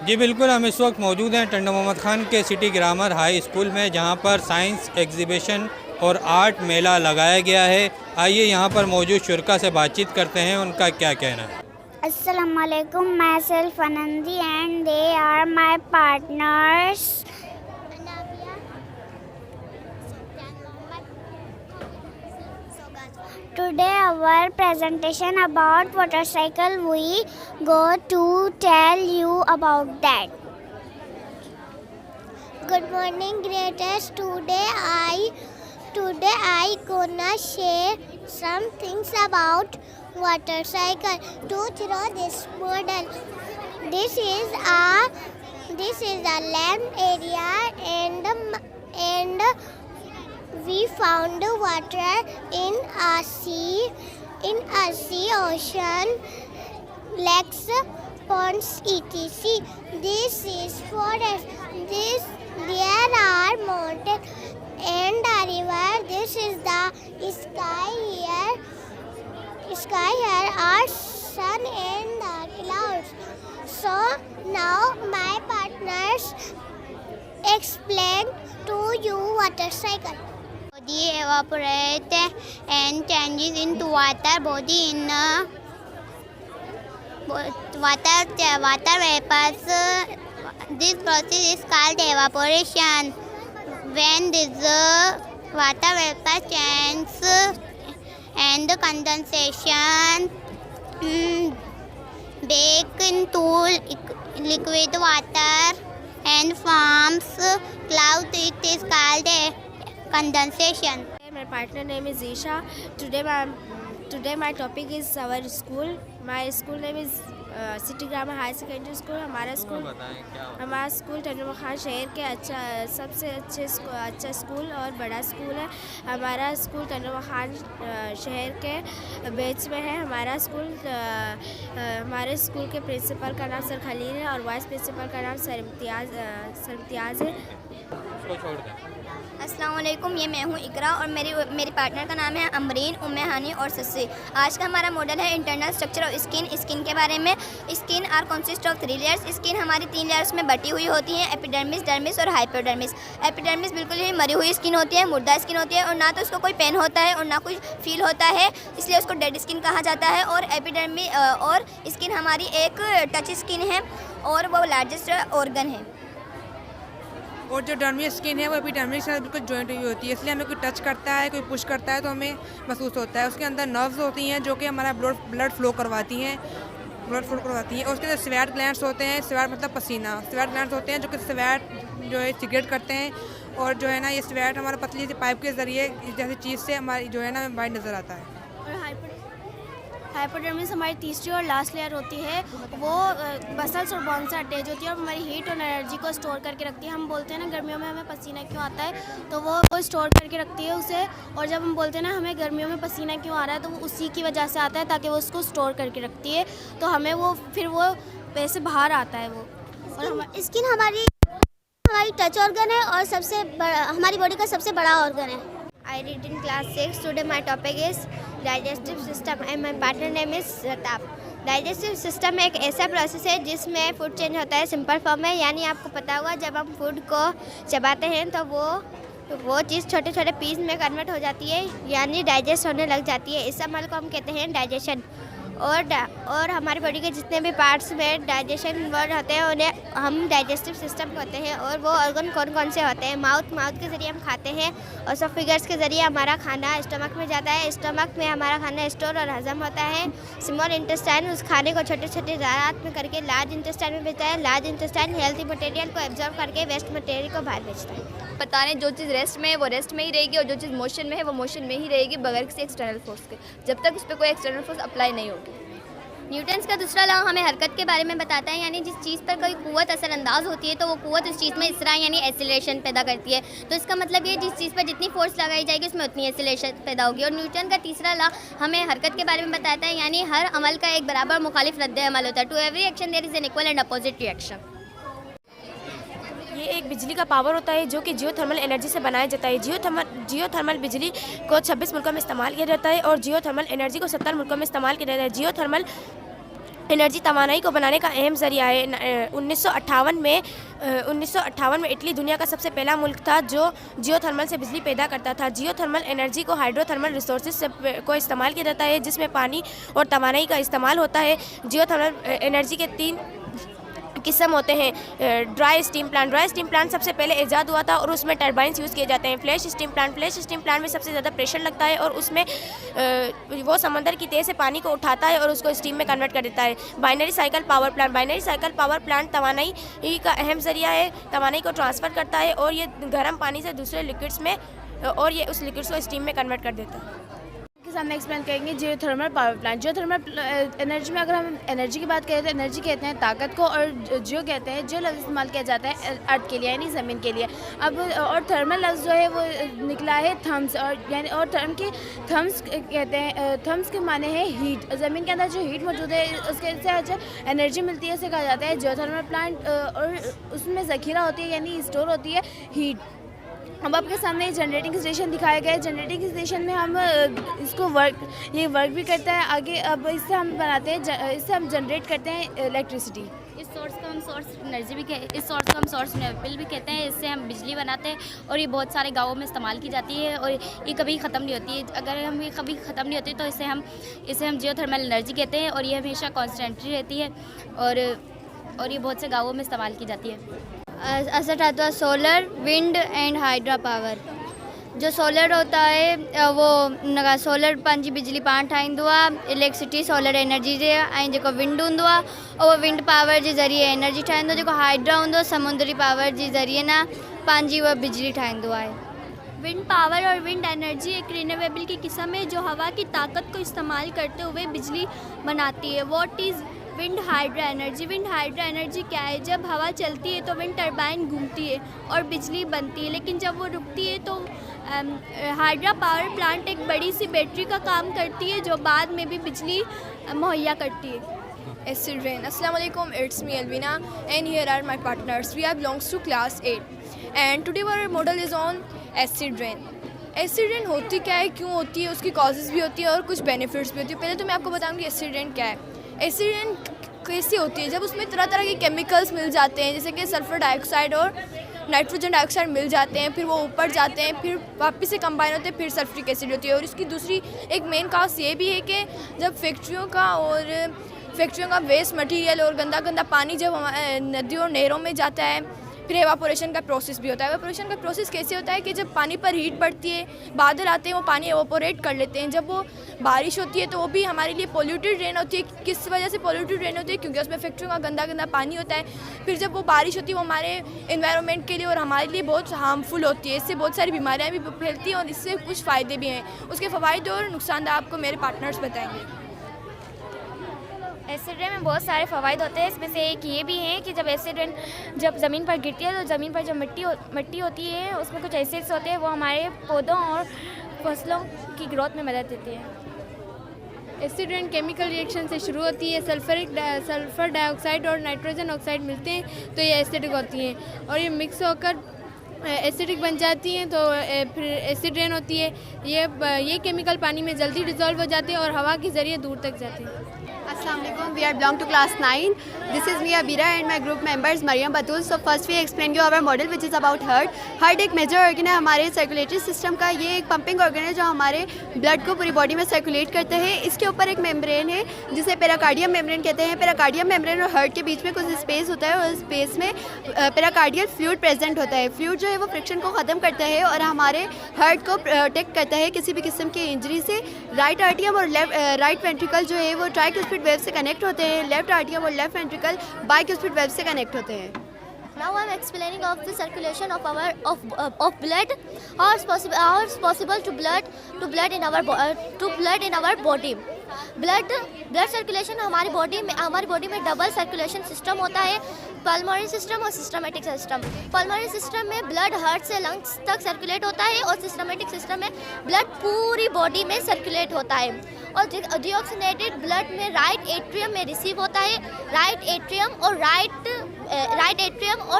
जी बिल्कुल, हम इस वक्त मौजूद हैं टंडा मोहम्मद खान के सिटी ग्रामर हाई स्कूल में, जहां पर साइंस एग्जीबिशन और आर्ट मेला लगाया गया है। आइए यहाँ पर मौजूद शुरा से बातचीत करते हैं, उनका क्या कहना है। Assalamu alaikum, myself Anandi and they are my partners. Today our presentation about motorcycle, we go to tell you about that. Good morning graders. Today I gonna share some things about motorcycle. To throw this model. This is a land area and we found water in a sea ocean, lakes, ponds, etc. This is forest. There are mountains and a river. This is the sky here. Here are sun and the clouds. So now my partners explain to you motorcycle. Body evaporate and changes into water. Body in water vapors. This process is called evaporation. When this water vapor changes and the condensation bake into liquid water and forms cloud, it is called a condensation. My partner name is Isha. Today my topic is our school. My school name is city Grammar high secondary school. हमारा school Tanda Khan शहर के सबसे अच्छा school और बड़ा school है। हमारा school Tanda Khan शहर के बेच में है। हमारे स्कूल के प्रिंसिपल का नाम सर खलील है और वाइस प्रिंसिपल का नाम सर इम्तियाज़ है। अस्सलाम वालेकुम, ये मैं हूँ इकरा और मेरी पार्टनर का नाम है अमरीन, उम्मे हानी और सस्सी। आज का हमारा मॉडल है इंटरनल स्ट्रक्चर ऑफ स्किन के बारे में। Skin are consist of 3 layers. Skin हमारी 3 लेयर्स में बटी हुई होती हैं, एपिडर्मिस, डर्मिस और हाइपोडर्मिस। एपिडर्मिस बिल्कुल ही मरी हुई स्किन होती है, मुर्दा स्किन होती है और ना तो उसको कोई पेन होता है और ना कोई फील होता है, इसलिए उसको डेड स्किन कहा जाता है। और एपिडर्मिस और स्किन हमारी एक टच स्किन है और वो लार्जेस्ट ऑर्गन है। और जो डर्मिस स्किन है वो एपिडर्मिस के साथ बिल्कुल जॉइंट हुई होती है, इसलिए हमें कोई टच करता है, कोई पुश करता है तो हमें महसूस होता है। उसके अंदर नर्व्स होती हैं जो कि हमारा ब्लड फ्लो करवाती हैं और उसके अंदर स्वेट ग्लैंड्स होते हैं। स्वेट मतलब पसीना। स्वेट ग्लैंड्स होते हैं जो कि स्वेट जो है सिगरेट करते हैं और जो है ना ये स्वेट हमारा पतली सी पाइप के ज़रिए जैसी चीज़ से हमारी जो है ना बाहर नज़र आता है। और हाइपोडर्मिस हमारी तीसरी और लास्ट लेयर होती है, वो मसल्स और बोन से अटैच होती है और हमारी हीट और एनर्जी को स्टोर करके रखती है। हम बोलते हैं ना गर्मियों में हमें पसीना क्यों आता है, तो वो स्टोर करके रखती है उसे। और जब हम बोलते हैं ना हमें गर्मियों में पसीना क्यों आ रहा है, तो वो उसी की वजह से आता है, ताकि वो उसको स्टोर करके रखती है, तो हमें वो फिर वो वैसे बाहर आता है वो। और स्किन हमारी टच ऑर्गन है और सबसे बड़ा हमारी बॉडी का सबसे बड़ा ऑर्गन है। I read in class 6. Today my topic is digestive system and my partner name is Ratab. Digestive system एक ऐसा प्रोसेस है जिसमें फूड चेंज होता है सिंपल फॉर्म में, यानी आपको पता होगा जब हम फूड को चबाते हैं तो वो चीज़ छोटे छोटे पीस में कन्वर्ट हो जाती है, यानी डाइजेस्ट होने लग जाती है। इस अमल को हम कहते हैं डाइजेशन। और हमारी बॉडी के जितने भी पार्ट्स में डाइजेशन वर्ड होते हैं उन्हें हम डाइजेस्टिव सिस्टम कहते हैं। और वो ऑर्गन कौन कौन से होते हैं? माउथ के ज़रिए हम खाते हैं और सब फिगर्स के ज़रिए हमारा खाना स्टमक में जाता है। स्टमक में हमारा खाना स्टोर और हजम होता है। स्मॉल इंटेस्टाइन उस खाने को छोटे छोटे ज़रात में करके लार्ज इंटेस्टाइन में भेजता है। लार्ज इंटेस्टाइन हेल्थी मटेरियल को एब्जॉर्ब करके वेस्ट मटेरियल को बाहर भेजता है। पता नहीं, जो चीज़ रेस्ट में है वो रेस्ट में ही रहेगी और जो चीज़ मोशन में है वो मोशन में ही रहेगी, बगैर किसी एक्सटर्नल फोर्स के, जब तक उस पर कोई एक्सटर्नल फोर्स अप्लाई नहीं होगी। न्यूटन्स का दूसरा लॉ हमें हरकत के बारे में बताता है, यानी जिस चीज़ पर कोई कुव्वत असरअंदाज होती है तो वो कुव्वत उस चीज़ में इसरा यानी एक्सीलरेशन पैदा करती है। तो इसका मतलब ये जिस चीज़ पर जितनी फोर्स लगाई जाएगी उसमें उतनी एक्सीलरेशन पैदा होगी। और न्यूटन का तीसरा लॉ हमें हरकत के बारे में बताता है, यानी हर अमल का एक बराबर मुखालिफ रद्द अमल होता है। To every action there is an equal and opposite reaction. ये एक बिजली का पावर होता है जो कि जियोथर्मल एनर्जी से बनाया जाता है। जियोथर्मल बिजली को 26 मुल्कों में इस्तेमाल किया जाता है और जियोथर्मल एनर्जी को 70 मुल्कों में इस्तेमाल किया जाता है। एनर्जी तवानाई को बनाने का अहम ज़रिया है। 1958 में इटली दुनिया का सबसे पहला मुल्क था जो जियोथर्मल से बिजली पैदा करता था। जियोथर्मल एनर्जी को हाइड्रोथर्मल रिसोर्सेज को इस्तेमाल किया जाता है, जिसमें पानी और तवानाई का इस्तेमाल होता है। जियोथर्मल एनर्जी के 3 किस्म होते हैं। ड्राई स्टीम प्लांट सबसे पहले ईजाद हुआ था और उसमें टरबाइंस यूज़ किए जाते हैं। फ्लैश स्टीम प्लांट में सबसे ज़्यादा प्रेशर लगता है और उसमें वो समंदर की तेज़ से पानी को उठाता है और उसको स्टीम में कन्वर्ट कर देता है। बाइनरी साइकिल पावर प्लांट तवानाई का अहम ज़रिया है, तवानाई को ट्रांसफ़र करता है और ये गर्म पानी से दूसरे लिक्विड्स में और ये उस लिक्विड्स को स्टीम में कन्वर्ट कर देता है। के सामने एक्सप्लेन करेंगे geothermal power plant. Geothermal energy में अगर हम एनर्जी की बात करें तो एनर्जी कहते हैं ताकत को, और जियो कहते हैं जो लफ्ज़ इस्तेमाल किया जाता है अर्थ के लिए यानी ज़मीन के लिए। अब और थर्मल लफ्ज़ जो है वो निकला है थम्स, और यानी और थम्स कहते हैं, थम्स के माने हैं हीट। ज़मीन के अंदर जो हीट मौजूद है उसके से जो एनर्जी मिलती है उसे कहा जाता है जियोथर्मल प्लांट, और उसमें ज़ख़ीरा होती है यानी स्टोर होती है हीट। अब आपके सामने जनरेटिंग स्टेशन दिखाया गया है। जनरेटिंग स्टेशन में हम इसको वर्क भी करता है आगे। अब इससे हम बनाते हैं, इससे हम जनरेट करते हैं इलेक्ट्रिसिटी। इस सोर्स को हम सोर्स एनर्जी भी इस सोर्स को हम सोर्स रिन्यूएबल भी कहते हैं। इससे हम बिजली बनाते हैं और ये बहुत सारे गाँवों में इस्तेमाल की जाती है और ये कभी ख़त्म नहीं होती है। अगर हम ये कभी ख़त्म नहीं होती तो इसे हम जियोथर्मल एनर्जी कहते हैं और ये हमेशा कॉन्स्टेंट रहती है और ये बहुत से गाँवों में इस्तेमाल की जाती है। असर solar, wind and hydro power. जो सोलर होता है वो सोलर पंहिंजी बिजली पाण ठाहींदो आहे। इलेक्ट्रिसिटी सोलर एनर्जी जे ऐं जेको विंड हूंदो आहे उहो विंड पावर जे ज़रिए एनर्जी ठाहींदो। जेको हाइड्रो हूंदो समुंद्री पावर जे ज़रिए न पंहिंजी उहा बिजली ठाहींदो आहे। विंड पावर और विंड एनर्जी एक रिन्यूएबल की किस्म है जो हवा की ताकत को इस्तेमाल करते हुए बिजली बनाती है। What is wind hydro energy? Wind hydro energy क्या है? जब हवा चलती है तो विंड टरबाइन घूमती है और बिजली बनती है, लेकिन जब वो रुकती है तो हाइड्रो पावर प्लांट एक बड़ी सी बैटरी का काम करती है जो बाद में भी बिजली मुहैया करती है। Acid rain. Assalamu alaikum, it's me Alvina and here are my partners. We are belongs to class 8 and today our model is on acid rain. Acid rain होती क्या है, क्यों होती है, उसकी कॉजेज़ भी होती है और कुछ बेनिफिट्स भी होती है। पहले तो मैं आपको बताऊंगी एसिड रेन क्या है। एसिड रेन कैसी होती है? जब उसमें तरह तरह के केमिकल्स मिल जाते हैं जैसे कि सल्फ़र डाइऑक्साइड और नाइट्रोजन डाइऑक्साइड मिल जाते हैं, फिर वो ऊपर जाते हैं, फिर वापस से कंबाइन होते हैं, फिर सल्फ्रिक एसिड होती है। और इसकी दूसरी एक मेन काज ये भी है कि जब फैक्ट्रियों का वेस्ट मटेरियल और गंदा पानी जब नदियों और नहरों में जाता है, फिर एवापोरेशन का प्रोसेस भी होता है। एवापोरेशन का प्रोसेस कैसे होता है कि जब पानी पर हीट बढ़ती है, बादल आते हैं, वो पानी एवापोरेट कर लेते हैं। जब वो बारिश होती है तो वो भी हमारे लिए पोल्यूटेड रेन होती है। किस वजह से पोल्यूटेड रेन होती है? क्योंकि उसमें फैक्ट्रियों का गंदा पानी होता है। फिर जब वो बारिश होती है वो हमारे एनवायरनमेंट के लिए और हमारे लिए बहुत हार्मफुल होती है। इससे बहुत सारी बीमारियाँ भी फैलती हैं और इससे कुछ फ़ायदे भी हैं। उसके फ़वाइद और नुकसान आपको मेरे पार्टनर्स बताएँगे। एसिड रेन में बहुत सारे फ़वाइद होते हैं। इसमें से एक ये भी है कि जब एसिड रेन जब ज़मीन पर गिरती है तो ज़मीन पर जो मिट्टी होती है उसमें कुछ एसिड्स होते हैं, वो हमारे पौधों और फसलों की ग्रोथ में मदद देती है। एसिड रेन केमिकल रिएक्शन से शुरू होती है। सल्फ़र डाइऑक्साइड और नाइट्रोजन ऑक्साइड मिलते हैं तो ये एसिडिक होती हैं और ये मिक्स होकर एसिडिक बन जाती हैं, तो फिर एसिड रेन होती है। ये केमिकल पानी में जल्दी डिज़ोल्व हो जाते हैं और हवा के ज़रिए दूर तक जाते हैं। Assalamu alaikum. We are belong to class 9. This is me Abira and my group members Mariam Batul. So first we explain you our model which is about heart. Heart एक मेजर ऑर्गन है हमारे circulatory system का। ये एक pumping organ है जो हमारे blood को पूरी बॉडी में सर्कुलेट करते हैं। इसके ऊपर एक मेम्ब्रेन है जिसे पेराकार्डियम मेम्ब्रेन कहते हैं। पेराकार्डियम मेम्ब्रेन और हार्ट के बीच में कुछ स्पेस होता है और उस स्पेस में पेराकार्डियल फ्लूइड प्रेजेंट होता है। फ्लूइड जो है वो फ्रिक्शन को ख़त्म करता है और हमारे हार्ट को प्रोटेक्ट करता है किसी भी किस्म की इंजरी से। राइट आर्टियम और राइट वेंट्रिकल जो है वो ट्राइक्यूस्पिड वेव से कनेक्ट होते हैं। लेफ्ट आर्टियम और लेफ्ट वेंट्रिकल बाइक्यूस्पिड वेव से कनेक्ट होते हैं। Now I am explaining of the circulation of blood. How it's possible to blood in our body. Blood circulation हमारी बॉडी में डबल सर्कुलेशन सिस्टम होता है, पल्मोनरी सिस्टम और सिस्टमेटिक सिस्टम। पल्मोनरी सिस्टम में blood heart से lungs तक circulate होता है और सिस्टमेटिक सिस्टम में ब्लड पूरी बॉडी में सर्कुलेट होता है। और डिऑक्सीनेटेड ब्लड में राइट एट्रियम में रिसीव होता है। राइट एट्रियम और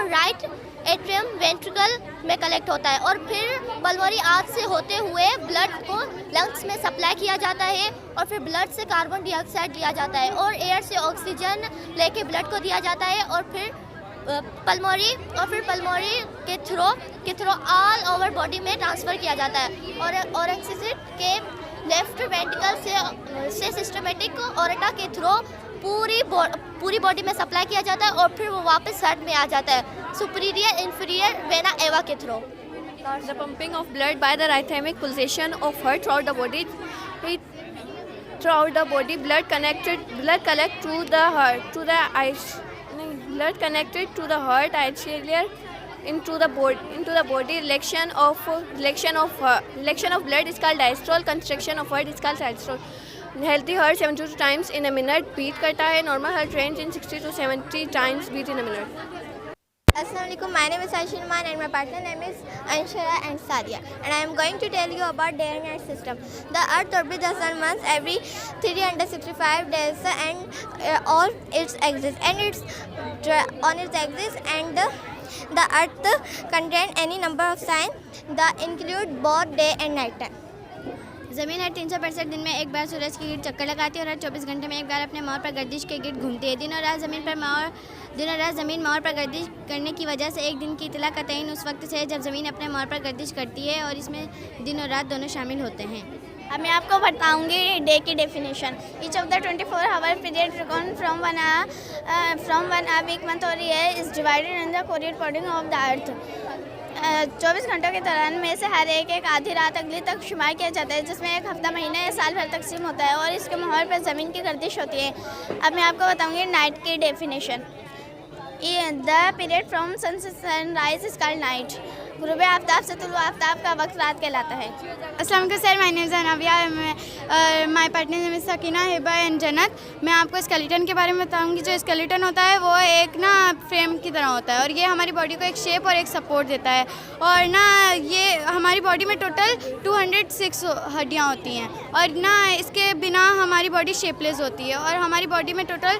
राइट एट्रियम वेंट्रिकल में कलेक्ट होता है और फिर पल्मोनरी आर्च से होते हुए ब्लड को लंग्स में सप्लाई किया जाता है और फिर ब्लड से कार्बन डाइऑक्साइड लिया जाता है और एयर से ऑक्सीजन लेके ब्लड को दिया जाता है और फिर पल्मोनरी के थ्रो ऑल ओवर बॉडी में ट्रांसफ़र किया जाता है और ऑक्सीजन के लेफ्ट वेंट्रिकल से सिस्टमेटिक ऑरेटा के थ्रो पूरी बॉडी में सप्लाई किया जाता है और फिर वो वापस हार्ट में आ जाता है सुपीरियर इंफीरियर वेना एवा के throw. The pumping of blood by the rhythmic pulsation of heart throughout the body. Blood collect to the heart, blood connected to the heart, arterial into the body. Election of blood is called diastole. Constriction of heart is called systole. Healthy heart 72 times in a minute beat करता है. Normal heart range in 60 to 70 times beat in a minute. Assalamualaikum, my name is Aisha Iman and my partner name is Anshara and Sadia, and I am going to tell you about day and night system. The earth orbits the sun once every 365 days and all its axis and its on its axis, and the earth contains any number of signs that include both day and night time. ज़मीन हर 365 दिन में एक बार सूरज की गिर्द चक्कर लगाती है और हर 24 घंटे में एक बार अपने मोड़ पर गर्दिश के गिर्द घूमती है। दिन और रात ज़मीन मोड़ पर गर्दिश करने की वजह से एक दिन की इतला का तयन उस वक्त से है जब ज़मीन अपने मोड़ पर गर्दिश करती है और इसमें दिन और रात दोनों शामिल होते हैं। अब मैं आपको बताऊंगी डे की definition. Each of the 24 hour period from one week month और year is divided in the courier coding of the earth. 24 घंटों के दौरान में से हर एक आधी रात अगली तक शुमार किया जाता है, जिसमें एक हफ्ता, महीना या साल भर तकसीम होता है और इसके माहौल पर ज़मीन की गर्दिश होती है। अब मैं आपको बताऊंगी नाइट की definition. The period from sun से सनराइज इज कॉल्ड नाइट। गुरूब आफ्ताब से तुलू आफ्ताब का वक्त रात कहलाता है। अस्सलाम वालेकुम sir, my name is Anviya, my partner name is Sakina, Hiba and Jannat. मैं आपको स्केलेटन के बारे में बताऊंगी। जो स्केलेटन होता है वो एक ना फ्रेम की तरह होता है और ये हमारी बॉडी को एक शेप और एक सपोर्ट देता है और ना ये हमारी बॉडी में टोटल 206 हड्डियाँ होती हैं और ना इसके बिना हमारी बॉडी शेपलेस होती है और हमारी बॉडी में टोटल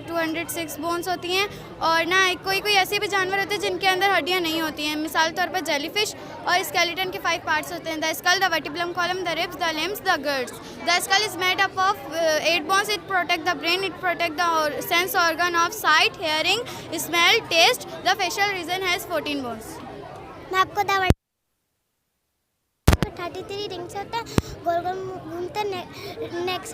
206 बोन्स होती हैं और ना कोई ऐसे भी जानवर होते हैं जिनके अंदर हड्डियाँ नहीं होती हैं। मिसाल तौर पर जेलीफिश। और स्केलेटन के 5 पार्ट्स होते हैं: the skull, the vertebral column, the ribs, the limbs, the girdles. The skull is made up of 8 bones. It protect the brain, it protect the sense organ of sight, hearing, smell, taste. The facial region has 14 bones. मैं आपको 33 rings होता है, गोल गोल घूमता, नेक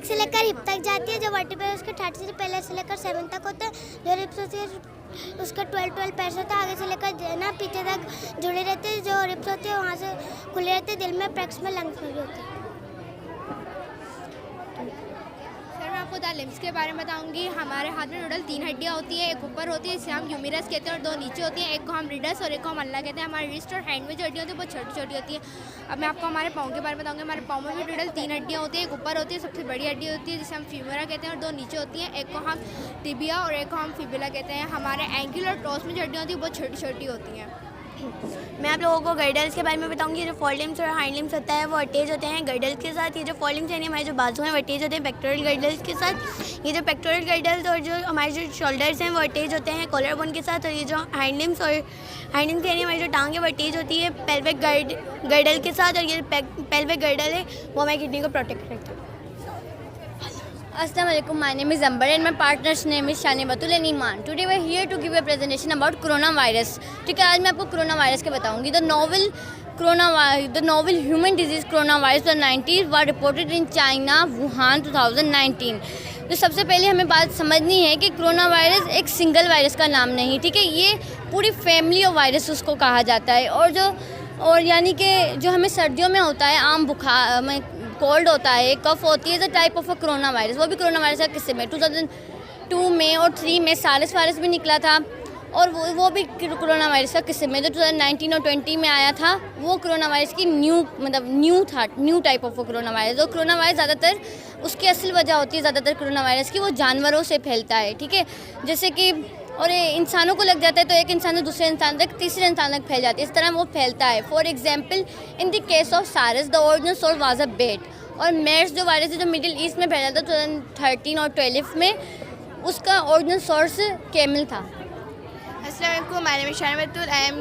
से लेकर hip तक जाती है। जो वर्टिब्रल उसके 33 पहले से लेकर 7 तक होता है। जो रिब्स होती है उसका 12 पैर होता है, आगे से लेकर ना पीछे तक जुड़े रहते हैं। जो रिब्स होती है वहाँ से खुले रहते हैं, दिल में, प्रेक्स में, लंग्स में भी होते हैं। सर मैं आपको द लिम्स के बारे में बताऊंगी। हमारे हाथ में टोटल 3 हड्डियाँ होती है। एक ऊपर होती है, इसे हम ह्यूमेरस कहते हैं, और 2 नीचे होती हैं। एक को हम रिडस और एक को हम अल्लाह कहते हैं। हमारे रिस्ट और हैंड में जो हड्डियाँ होती है वो छोटी छोटी होती है। अब मैं आपको हमारे पाँव के बारे में बताऊंगी। हमारे पाँव में भी टोटल 3 हड्डियाँ होती हैं। एक ऊपर होती है, सबसे बड़ी हड्डी होती है जिसे हम फ्यूमेरा कहते हैं, और 2 नीचे होती हैं। एक को हम टिबिया और एक को हम फिबुला कहते हैं। हमारे एंकल और टोस में जो हड्डियाँ होती है वो छोटी छोटी होती हैं। मैं आप लोगों को गर्डल्स के बारे में बताऊंगी। जो फोर लिम्स और हाइंड लिम्स होता है वो अटैच होते हैं गर्डल्स के साथ। ये जो फोर लिम्स यानी हमारे जो बाजू हैं वो अटैच होते हैं पेक्टोरल गर्डल्स के साथ। ये जो पेक्टोरल गर्डल्स और जो हमारे जो शोल्डर्स हैं वो अटैच होते हैं कॉलर बोन के साथ। और ये जो हाइंड लिम्स यानी हमारी जो टांग है वो अटैच होती है पेल्विक गर्डल के साथ। और ये पेल्विक गर्डल है वो हमारी किडनी को प्रोटेक्ट करता है। Assalamu alaikum, my name is Amber and my partner's name is Shani Batul and Iman. Today we are here to give a presentation about coronavirus. ठीक है, आज मैं आपको कोरोना वायरस के बताऊंगी। The novel human disease coronavirus 19 was reported in China, Wuhan 2019. तो सबसे पहले हमें बात समझनी है कि कोरोना वायरस एक सिंगल वायरस का नाम नहीं, ठीक है, ये पूरी फैमिली ऑफ वायरस उसको कहा जाता है। और यानी कि जो हमें सर्दियों में होता है आम बुखार में कोल्ड होता है, कफ होती है, the type of a corona virus, वो भी कोरोना वायरस का किस्से में 2002 में और 3 में सार्स वायरस भी निकला था और वो भी कोरोना वायरस का किस्से में। जो 2019 और 20 में आया था वो कोरोना वायरस की new type of corona virus. और कोरोना वायरस ज़्यादातर उसकी असल वजह होती है ज़्यादातर कोरोना वायरस की, वो जानवरों से फैलता है, ठीक है, जैसे कि और इंसानों को लग जाता है तो एक इंसान से दूसरे इंसान तक, तीसरे इंसान तक फैल जाती है, इस तरह वो फैलता है। For example in the case of SARS the original source was a bat. और मेर्स जो वायरस है जो मिडिल ईस्ट में फैला था 2013 और 12 में, उसका ओरिजिनल सोर्स कैमल था। Assalamualaikum, my name is Shana Batul. I am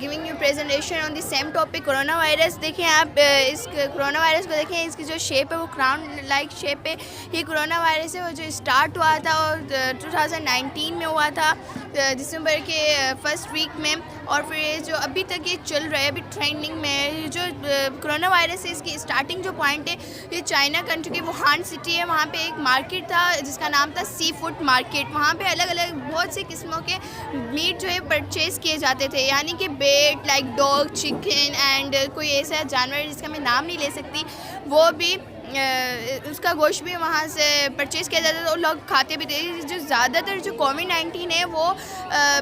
giving you presentation on the same topic corona virus. देखें आप इस कोरोना वायरस को देखें, इसकी जो शेप है वो क्राउन लाइक शेप है। ये कोरोना वायरस है वो जो स्टार्ट हुआ था और 2019 में हुआ था, दिसंबर के फर्स्ट वीक में, और फिर ये जो अभी तक ये चल रहा है, अभी ट्रेंडिंग में है। ये जो कोरोना वायरस है इसकी स्टार्टिंग जो पॉइंट है ये चाइना कंट्री की वुहान सिटी है। वहाँ पे एक मार्केट था जिसका नाम था सी फूड मार्केट। वहाँ पे अलग अलग बहुत सी किस्मों के मीट जो है परचेज़ किए जाते थे, यानी कि बेट लाइक डॉग, चिकन एंड कोई ऐसा जानवर जिसका मैं नाम नहीं ले सकती, वो भी उसका गोश्त भी वहाँ से परचेज़ किया जाता था और लोग खाते भी थे। जो ज़्यादातर जो कोविड-19 है वो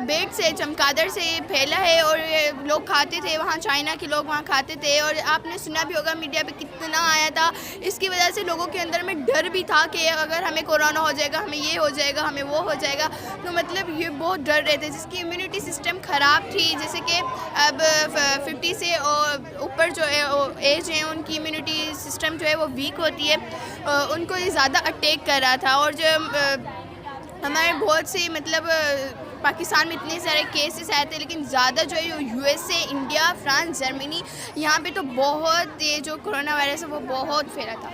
बेट से, चमगादड़ से फैला है और लोग खाते थे, वहाँ चाइना के लोग वहाँ खाते थे। और आपने सुना भी होगा मीडिया पे कितना आया था। इसकी वजह से लोगों के अंदर में डर भी था कि अगर हमें कोरोना हो जाएगा, हमें ये हो जाएगा, हमें वो हो जाएगा। तो मतलब ये बहुत डर रहे थे, जिसकी इम्यूनिटी सिस्टम ख़राब थी। जैसे कि अब 50 से ऊपर जो है एज है उनकी इम्यूनिटी सिस्टम जो है वो वीक होती है, उनको ये ज़्यादा अटैक कर रहा था। और जो हमारे बहुत से मतलब पाकिस्तान में इतने सारे केसेस आए थे, लेकिन ज़्यादा जो है USA, इंडिया, फ्रांस, जर्मनी, यहाँ पे तो बहुत ये जो कोरोना वायरस है वो बहुत फैला था।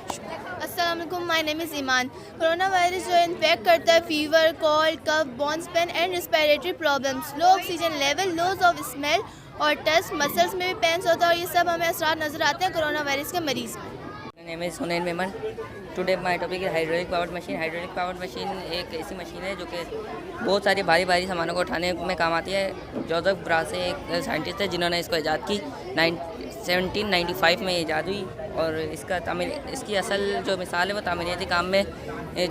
अस्सलाम वालेकुम, my name is Iman. Corona virus जो है इन्फेक्ट करता है fever, cold, cough, bones pain and respiratory problems, low oxygen level, loss of smell और टच, मसल्स में भी पेन्स होता है, और ये सब हमें असरार नज़र आते हैं कोरोना वायरस के मरीज़ में। My name is Hunain Memon. Today my topic is hydraulic powered machine. Hydraulic powered machine एक ऐसी मशीन है जो कि बहुत सारी भारी भारी सामानों को उठाने में काम आती है। जोसेफ ब्रासे एक साइंटिस्ट है जिन्होंने इसको ईजाद की। 1795 में ईजाद हुई और इसकी असल जो मिसाल है वो तामीराती काम में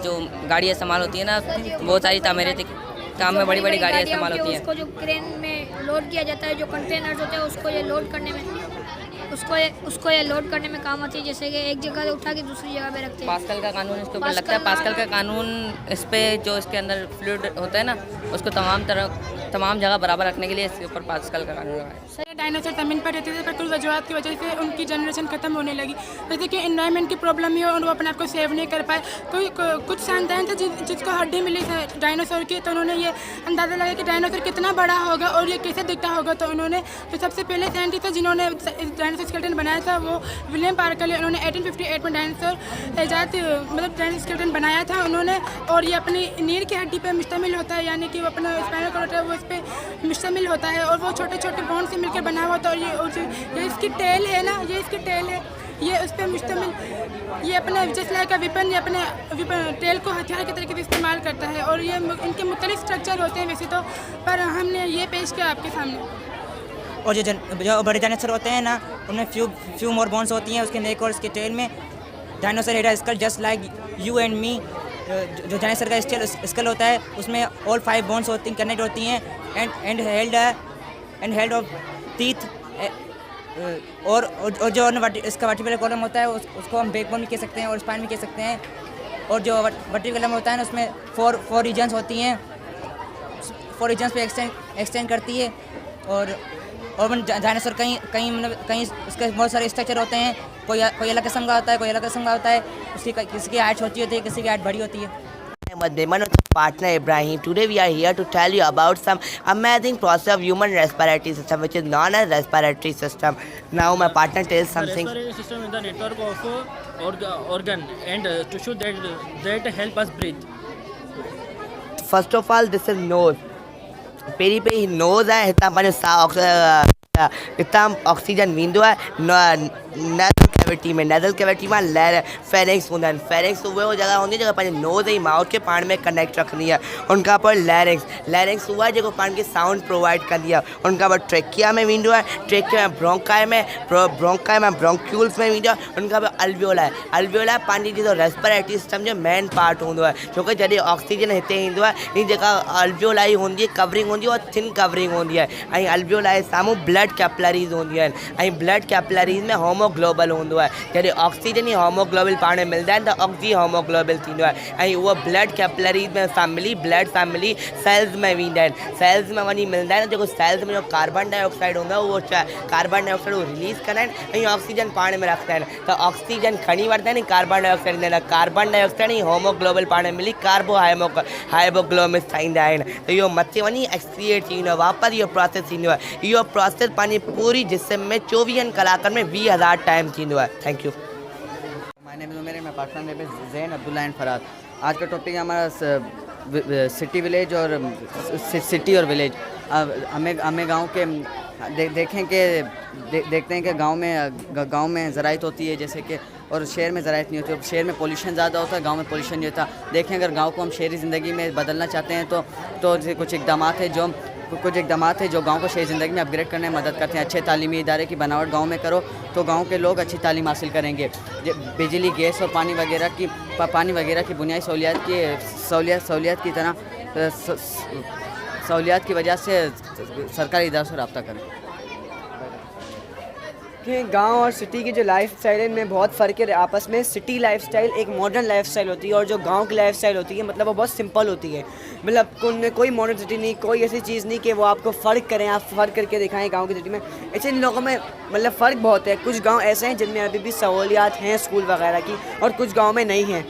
जो गाड़ियाँ इस्तेमाल होती है ना, बहुत सारी तामीराती काम में बड़ी बड़ी गाड़ियाँ इस्तेमाल होती हैं। उसको जो क्रेन में लोड किया जाता है, जो कंटेनर्स होते हैं उसको ये लोड करने में उसको ये लोड करने में काम आती है, जैसे कि एक जगह से उठा के दूसरी जगह पे रखते हैं। पास्कल का कानून इसके ऊपर लगता है। पास्कल का कानून इस पे जो इसके अंदर फ्लूइड होता है ना, उसको तमाम जगह बराबर रखने के लिए इसके ऊपर पास्कल का कानून है। डायनासोर ज़मीन पर रहते थे, पर कुछ वजूहत की वजह से उनकी जनरेशन ख़त्म होने लगी, जैसे कि इन्वायरमेंट की प्रॉब्लम ही हो और वो अपने आप को सेव नहीं कर पाए। कुछ साइंसदान थे जिसको हड्डी मिली है डायनासोर की, तो उन्होंने ये अंदाज़ा लगाया कि डायनासोर कितना बड़ा होगा और ये कैसे दिखता होगा। तो उन्होंने जो सबसे पहले साइंटिस्ट थे जिन्होंने डायनासोर स्केलेटन बनाया था वो विलियम पार्कर। उन्होंने 1858 में डायनासोर ईजाद मतलब डायनासोर स्केलेटन बनाया था उन्होंने, और ये अपनी नीड की हड्डी पर मुश्तमिल होता है, यानी कि वो अपना स्पाइनल कॉर्ड है वो इस पर मुश्तमिल होता है और वो छोटे छोटे बोन से मिलकर बना हुआ था। और ये इसकी टेल है ना, ये इसकी टेल है, ये उस पर मुश्तमिल, ये अपने जस्ट लाइक का विपन, ये अपने टेल को हथियार के तरीके से इस्तेमाल करता है। और ये इनके मुख्तलिफ स्ट्रक्चर होते हैं वैसे तो, पर हमने ये पेश किया आपके सामने। और जो बड़े डायनासोर होते हैं ना, उनमें फ्यू मोर बोन्स होती हैं उसके नेक और उसके टेल में। Dinosaur head skull just like you and me. जो डायनासोर का स्कल होता है उसमें ऑल 5 बोन्स होती कनेक्ट होती हैं एंड हेल्ड ऑफ टीथ। और जो इसका वर्टिब्रल कॉलम होता है उसको हम बैकबोन भी कह सकते हैं और स्पाइन भी कह सकते हैं। और जो वर्टिब्रल कॉलम होता है ना उसमें 4 रीजन्स होती हैं, 4 रीजन्स पे एक्सटेंड करती है। और डायनासोर कहीं मतलब कहीं उसके बहुत सारे स्ट्रक्चर होते हैं, कोई अलग किस्म का होता है, कोई अलग किस्म का होता है, किसी की हाइट छोटी होती है, किसी की हाइट बड़ी होती है। Memon with partner Ibrahim. Today we are here to tell you about some amazing process of human respiratory system, which is known as respiratory system. Now my partner tells something. Respiratory system is the network of organ and tissue that help us breathe. First of all, this is nose. पेरी nose है, इतना oxygen वींदो है nasal cavity में pharynx होंगे। Pharynx वो जगह होंगी जगह पंहिंजे नोज़ ऐं माउथ के पाण में कनेक्ट रखनी है। उनका पोइ लैरिंग्स उहा जेको पाण खे साउंड प्रोवाइड कंदी आहे। उनका पोइ ट्रेकिया में वेंदो आहे, ट्रेकिया में ब्रोंकाई में ब्रोंक्यूल्स में वेंदो आहे। उनका पोइ अल्वियोला पंहिंजी जो रेस्पिरेटरी सिस्टम जो मेन पार्ट हूंदो आहे, छो कि जॾहिं ऑक्सीजन हिते ईंदो आहे हीअ जेका अल्वियोलाई हूंदी आहे कवरिंग हूंदी आहे उहा थिन कवरिंग हूंदी आहे। ऐं अल्वियोलाई साम्हूं ब्लड कैपिलरीज़ हूंदियूं आहिनि ऐं ब्लड कैपिलरीज़ में होमोग्लोबल हूंदो थींदो आहे। जॾहिं ऑक्सीजन ई होमोग्लोबिन पाण में मिलंदा आहिनि त ऑक्सी होमोग्लोबिन थींदो आहे ऐं उहो ब्लड कैपिलरीज़ में फैमिली ब्लड फैमिली सेल्स में वेंदा आहिनि। सेल्स में वञी मिलंदा आहिनि। जेको सेल्स में जो कार्बन डाइऑक्साइड हूंदो आहे उहो कार्बन डाइऑक्साइड उहो रिलीज़ कंदा आहिनि ऐं ऑक्सीजन पाण में रखंदा आहिनि। त ऑक्सीजन खणी वठंदा आहिनि, कार्बन डाइऑक्साइड ॾींदा आहिनि। कार्बन डाइऑक्साइड ऐं होमोग्लोबिन पाण में मिली हाइपोग्लोबिन ठाहींदा आहिनि। त इहो मथे वञी एक्सक्रिएट थी वेंदो आहे, वापसि इहो प्रोसेस थींदो आहे। इहो प्रोसेस पंहिंजी पूरी जिस्म में 24 कलाकनि में 20,000 टाइम थींदो आहे। Thank you. My name is Umar, my partner name is Zain Abdullah and Farad. आज का टॉपिक है हमारा सिटी विलेज और सिटी और विलेज। हमें गांव के देखते हैं कि गांव में ज़राइत होती है जैसे कि, और शहर में ज़राइत नहीं होती। शहर में पोल्यूशन ज़्यादा होता है, गांव में पोल्यूशन नहीं होता। देखें अगर गांव को हम शहरी ज़िंदगी में बदलना चाहते हैं तो कुछ इकदाम है जो गांव को शहरी ज़िंदगी में अपग्रेड करने में मदद करते हैं। अच्छे तालीमी इदारे की बनावट गांव में करो तो गांव के लोग अच्छी तालीम हासिल करेंगे। बिजली, गैस और पानी वगैरह की बुनियादी सहूलियत की तरह सहूलियात की वजह से सरकारी इदारों से रब्ता करें। कि गांव और सिटी की जो लाइफ स्टाइल है इनमें बहुत फ़र्क है आपस में। सिटी लाइफ स्टाइल एक मॉडर्न लाइफ स्टाइल होती है और जो गांव की लाइफ स्टाइल होती है मतलब वो बहुत सिंपल होती है। मतलब उनमें कोई मॉडर्निटी नहीं, कोई ऐसी चीज़ नहीं कि वो आपको फ़र्क करें, आप फ़र्क करके दिखाएं गांव की सिटी में। ऐसे इन लोगों में मतलब फ़र्क बहुत है। कुछ गाँव ऐसे हैं जिनमें अभी भी सहूलियात हैं स्कूल वगैरह की और कुछ गाँव में नहीं हैं।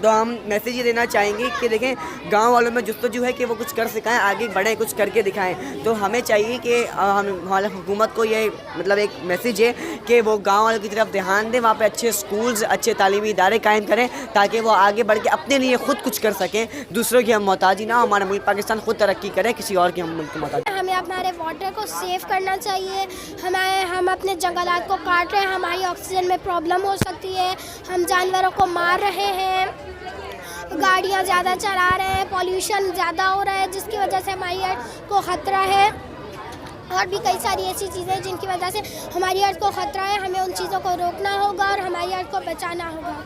तो हम मैसेज ये देना चाहेंगे कि देखें गांव वालों में जो है कि वो कुछ कर सिखाएं, आगे बढ़ें, कुछ करके दिखाएं। तो हमें चाहिए कि हमारी हुकूमत को ये मतलब एक मैसेज है कि वो गांव वालों की तरफ ध्यान दें, वहाँ पे अच्छे स्कूल्स, अच्छे तालीमी इदारे कायम करें ताकि वो आगे बढ़ के अपने लिए ख़ुद कुछ कर सकें। दूसरों की हम मोहताजी ना हो, हमारा मुल्क पाकिस्तान खुद तरक्की करे, किसी और की हम मुल्क की मोहताजी। हमें हमारे वाटर को सेव करना चाहिए। हम अपने जंगलात को काट रहे हैं, हमारी ऑक्सीजन में प्रॉब्लम हो सकती है। हम जानवरों को मार रहे हैं, गाड़ियाँ ज़्यादा चला रहे हैं, पॉल्यूशन ज़्यादा हो रहा है जिसकी वजह से हमारी अर्थ को ख़तरा है। और भी कई सारी ऐसी चीज़ें जिनकी वजह से हमारी अर्थ को ख़तरा है। हमें उन चीज़ों को रोकना होगा और हमारी अर्थ को बचाना होगा।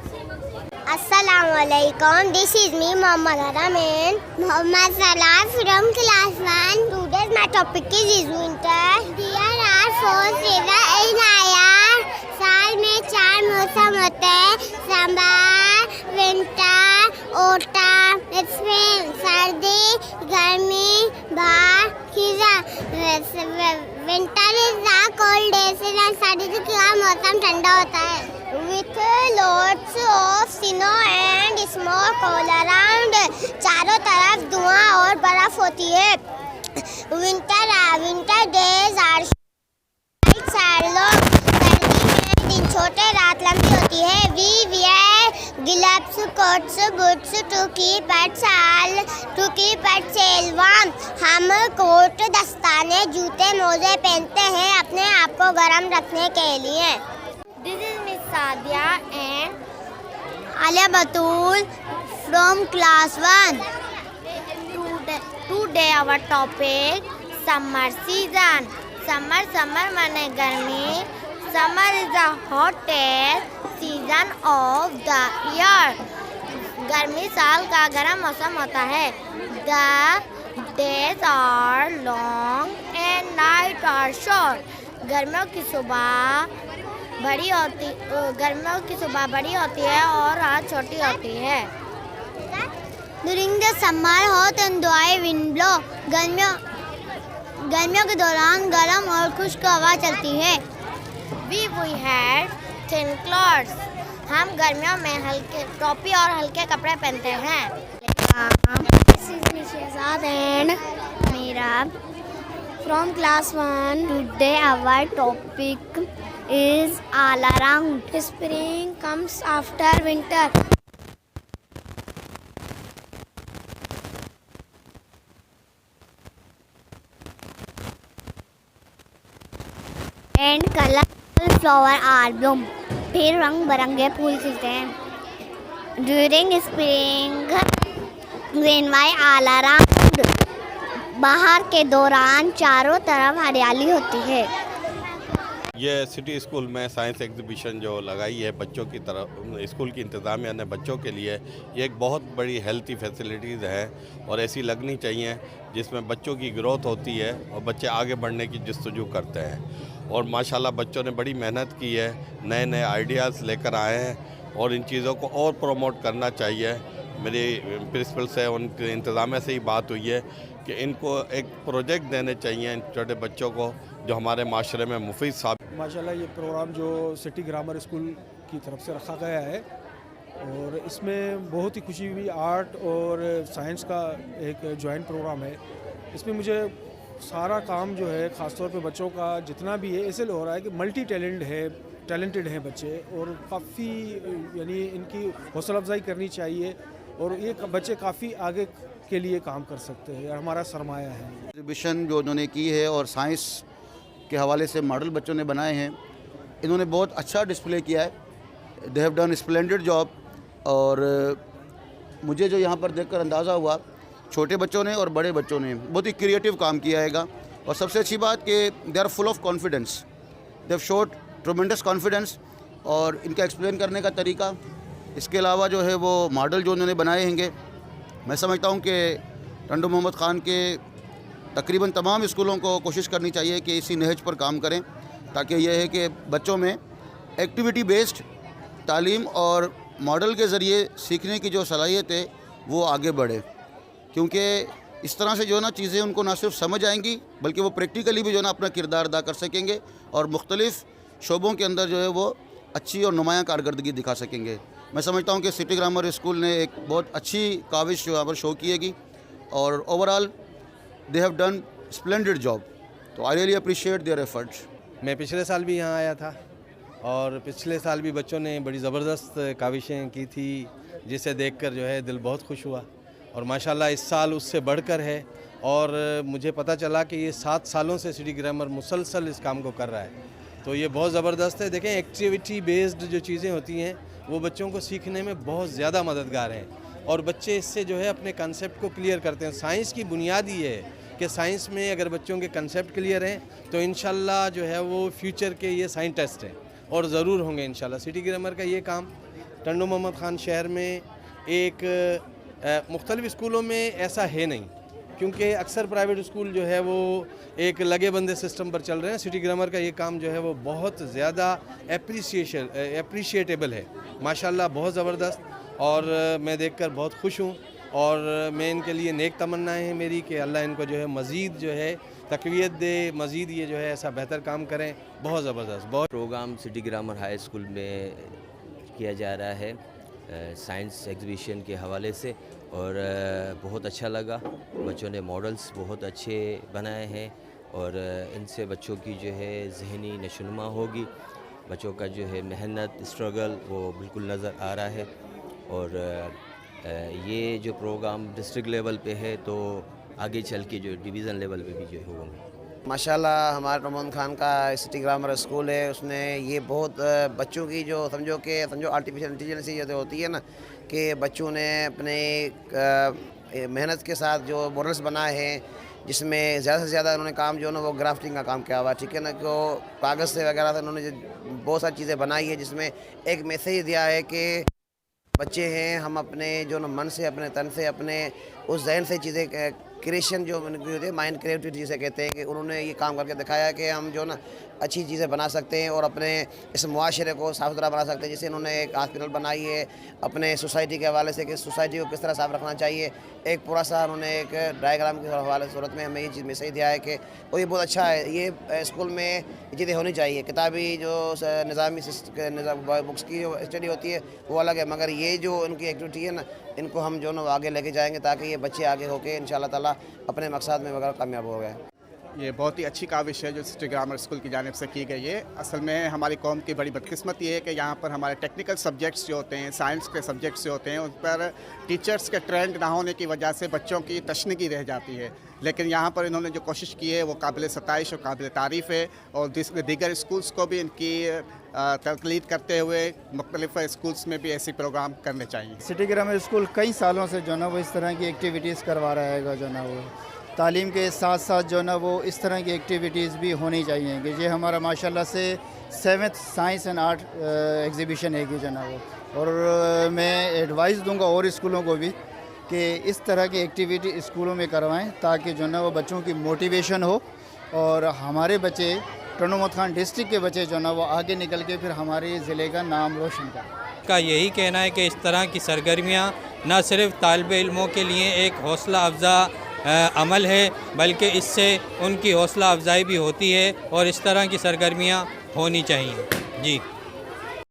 Assalamualaikum. This is me, Mohammad Aramin. Mohammad Salah from class 1. Today's my topic is winter. There are 4 seasons in Ayar. साल में 4 मौसम होते हैं, समर, विंटर, ऑटम, स्प्रिंग। सर्दी, गर्मी, बार, खिज़ां। Winter is the cold season. सर्दी का मौसम ठंडा होता है with lots of snow and smoke all around. चारों तरफ धुआं और बर्फ होती है। winter days are short and long. सर्दी में दिन छोटे, रात लंबी होती है। we wear gloves, coats, boots to keep ourselves warm. हम कोट, दस्ताने, जूते, मोजे पहनते हैं अपने आप को गर्म रखने के लिए। This is Miss Sadia and Alia Batul from class 1. Today our topic summer season. Summer माने गर्मी. Summer is the hottest season of the year. गर्मी साल का गर्म मौसम होता है। The days are long and night are short. गर्मियों की सुबह बड़ी होती है और रात छोटी होती है। During the summer hot and dry wind blow. गर्मियों के दौरान गर्म और खुश्क हवा चलती है। We had thin clothes. हम गर्मियों में हल्के टोपी और हल्के कपड़े पहनते हैं। This is Miss Shehzad and Meera from class 1. Today our topic is all around. Spring comes after winter. And colorful flower are bloom. फिर रंग बिरंगे फूल खिलते हैं। During spring, rainfall all around. बाहर के दौरान चारों तरफ हरियाली होती है। ये सिटी स्कूल में साइंस एग्जीबिशन जो लगाई है बच्चों की तरफ, स्कूल की इंतज़ामिया ने बच्चों के लिए, ये एक बहुत बड़ी हेल्थी फैसिलिटीज़ है और ऐसी लगनी चाहिए जिसमें बच्चों की ग्रोथ होती है और बच्चे आगे बढ़ने की जस्तजू करते हैं। और माशाल्लाह बच्चों ने बड़ी मेहनत की है, नए नए आइडियाज़ लेकर आए हैं और इन चीज़ों को और प्रमोट करना चाहिए। मेरी प्रिंसिपल से उनके इंतज़ामिया से ही बात हुई है कि इनको एक प्रोजेक्ट देने चाहिए इन छोटे बच्चों को जो हमारे माशरे में मुफीद साबित। माशाल्लाह ये प्रोग्राम जो सिटी ग्रामर स्कूल की तरफ से रखा गया है और इसमें बहुत ही खुशी हुई। आर्ट और साइंस का एक जॉइंट प्रोग्राम है। इसमें मुझे सारा काम जो है ख़ासतौर पे बच्चों का जितना भी है इसलिए हो रहा है कि मल्टी टैलेंटेड हैं बच्चे और काफ़ी यानी इनकी हौसला अफजाई करनी चाहिए और ये बच्चे काफ़ी आगे के लिए काम कर सकते हैं। हमारा सरमाया है। एग्जीबिशन जो उन्होंने की है और साइंस के हवाले से मॉडल बच्चों ने बनाए हैं, इन्होंने बहुत अच्छा डिस्प्ले किया है। दे हैव डन स्प्लेंडेड जॉब और मुझे जो यहाँ पर देखकर अंदाज़ा हुआ छोटे बच्चों ने और बड़े बच्चों ने बहुत ही क्रिएटिव काम किया हैगा। और सबसे अच्छी बात कि they are full of confidence, they have showed tremendous confidence और इनका एक्सप्लेन करने का तरीका, इसके अलावा जो है वो मॉडल जो उन्होंने बनाए हैंगे, मैं समझता हूँ कि टंडू मोहम्मद ख़ान के तकरीबन तमाम स्कूलों को कोशिश करनी चाहिए कि इसी नहज पर काम करें ताकि यह है कि बच्चों में एक्टिविटी बेस्ड तालीम और मॉडल के ज़रिए सीखने की जो सलाहियत है वो आगे बढ़े, क्योंकि इस तरह से जो ना चीज़ें उनको ना सिर्फ समझ आएंगी बल्कि वो प्रैक्टिकली भी जो ना अपना किरदार अदा कर सकेंगे और मुख्तलिफ़ शोबों के अंदर जो है वो अच्छी और नुमायाँ कारकर्दगी दिखा सकेंगे। मैं समझता हूँ कि सिटी ग्रामर स्कूल ने एक बहुत अच्छी काविश यहाँ पर शो किएगी और overall they have done splendid job, तो I really appreciate their efforts. मैं पिछले साल भी यहाँ आया था और पिछले साल भी बच्चों ने बड़ी ज़बरदस्त काविशें की थी जिसे देखकर जो है दिल बहुत खुश हुआ और माशाल्लाह इस साल उससे बढ़कर है और मुझे पता चला कि ये 7 सालों से सिटी ग्रामर मुसलसल इस काम को कर रहा है, तो ये बहुत ज़बरदस्त है। देखें एक्टिविटी बेस्ड जो चीज़ें होती हैं वो बच्चों को सीखने में बहुत ज़्यादा मददगार हैं और बच्चे इससे जो है अपने कंसेप्ट को क्लियर करते हैं। साइंस की बुनियाद ये है कि साइंस में अगर बच्चों के कंसेप्ट क्लियर हैं तो इंशाल्लाह जो है वो फ्यूचर के ये साइंटिस्ट हैं और ज़रूर होंगे इंशाल्लाह। सिटी ग्रामर का ये काम टंडू मोहम्मद ख़ान शहर में एक मुख्तलिफ़ स्कूलों में ऐसा है नहीं, क्योंकि अक्सर प्राइवेट स्कूल जो है वो एक लगे बंदे सिस्टम पर चल रहे हैं। सिटी ग्रामर का ये काम जो है वो बहुत ज़्यादा एप्रिशिएटेबल है माशाल्लाह, बहुत ज़बरदस्त और मैं देखकर बहुत खुश हूँ और मैं इनके लिए नेक तमन्नाएं हैं मेरी कि अल्लाह इनको जो है मज़ीद जो है तक़वियत दे, मज़ीद ये जो है ऐसा बेहतर काम करें। बहुत ज़बरदस्त बहुत program City Grammar High School में किया जा रहा है साइंस एग्जीबिशन के हवाले से और बहुत अच्छा लगा। बच्चों ने मॉडल्स बहुत अच्छे बनाए हैं और इनसे बच्चों की जो है ज़हनी नशोनुमा होगी, बच्चों का जो है मेहनत स्ट्रगल वो बिल्कुल नज़र आ रहा है और ये जो प्रोग्राम डिस्ट्रिक्ट लेवल पे है तो आगे चल के जो डिवीज़न लेवल पे भी जो होंगे। माशाल्लाह हमारा मोहम्मद ख़ान का सिटी ग्रामर स्कूल है, उसने ये बहुत बच्चों की जो समझो आर्टिफिशियल इंटेलिजेंस जो होती है ना कि बच्चों ने अपने मेहनत के साथ जो मॉडल्स बनाए हैं जिसमें ज़्यादा से ज़्यादा उन्होंने काम जो है ना वो ग्राफ्टिंग का काम किया हुआ, ठीक है ना, कि कागज़ से वगैरह से उन्होंने बहुत सारी चीज़ें बनाई है जिसमें एक मैसेज दिया है कि बच्चे हैं, हम अपने जो ना मन से अपने तन से अपने उस जहन से चीज़ें क्रिएशन जो होती है माइंड क्रिएटिविटी जिसे कहते हैं कि उन्होंने ये काम करके दिखाया कि हम जो ना अच्छी चीज़ें बना सकते हैं और अपने इस मुआशरे को साफ़ सुथरा बना सकते हैं। जैसे इन्होंने एक हॉस्पिटल बनाई है अपने सोसाइटी के हवाले से कि सोसाइटी को किस तरह साफ़ रखना चाहिए, एक पूरा सा उन्होंने एक डायग्राम के हवाले सूरत में हमें ये चीज़ मैसेज दिया है कि और ये बहुत अच्छा है। ये स्कूल में ये चीज़ें होनी चाहिए। किताबी जो निज़ामी बुक्स की जो स्टडी होती है वो अलग है, मगर ये जो उनकी एक्टिविटी है ना इनको हम जो ना आगे लेके जाएंगे ताकि ये बच्चे आगे होके इंशाल्लाह ताला अपने मकसद में वगैरह कामयाब हो गए। ये बहुत ही अच्छी काविश है जो सिटी ग्रामर स्कूल की जानिब से की गई है। असल में हमारी कौम की बड़ी बदकिस्मत ये है कि यहाँ पर हमारे टेक्निकल सब्जेक्ट्स जो होते हैं, साइंस के सब्जेक्ट्स जो होते हैं, उन पर टीचर्स के ट्रेंड ना होने की वजह से बच्चों की तशनगी रह जाती है। लेकिन यहाँ पर इन्होंने जो कोशिश की है वो काबिल सताइश और काबिल तारीफ़ है और दीगर स्कूल्स को भी इनकी तकलीद करते हुए मुख्तलिफ स्कूल्स में भी ऐसे प्रोग्राम करने चाहिए। सिटी ग्रामर स्कूल कई सालों से जो ना वो इस तरह की एक्टिविटीज़ करवा रहेगा, जो ना वो तालीम के साथ साथ जो ना वो इस तरह की एक्टिविटीज़ भी होनी चाहिए कि ये हमारा माशाल्लाह से 7th science and art exhibition है कि जो ना वो, और मैं एडवाइस दूंगा और स्कूलों को भी कि इस तरह की एक्टिविटी स्कूलों में करवाएं ताकि जो ना वो बच्चों की मोटिवेशन हो और हमारे बच्चे टनोमत खान डिस्ट्रिक्ट के बच्चे जो ना वो आगे निकल के फिर हमारे ज़िले का नाम रोशन करें। का यही कहना है कि इस तरह की सरगर्मियाँ न सिर्फ तालिब इल्मों के लिए एक हौसला अफजा अमल है, बल्कि इससे उनकी हौसला अफजाई भी होती है और इस तरह की सरगर्मियाँ होनी चाहिए। जी।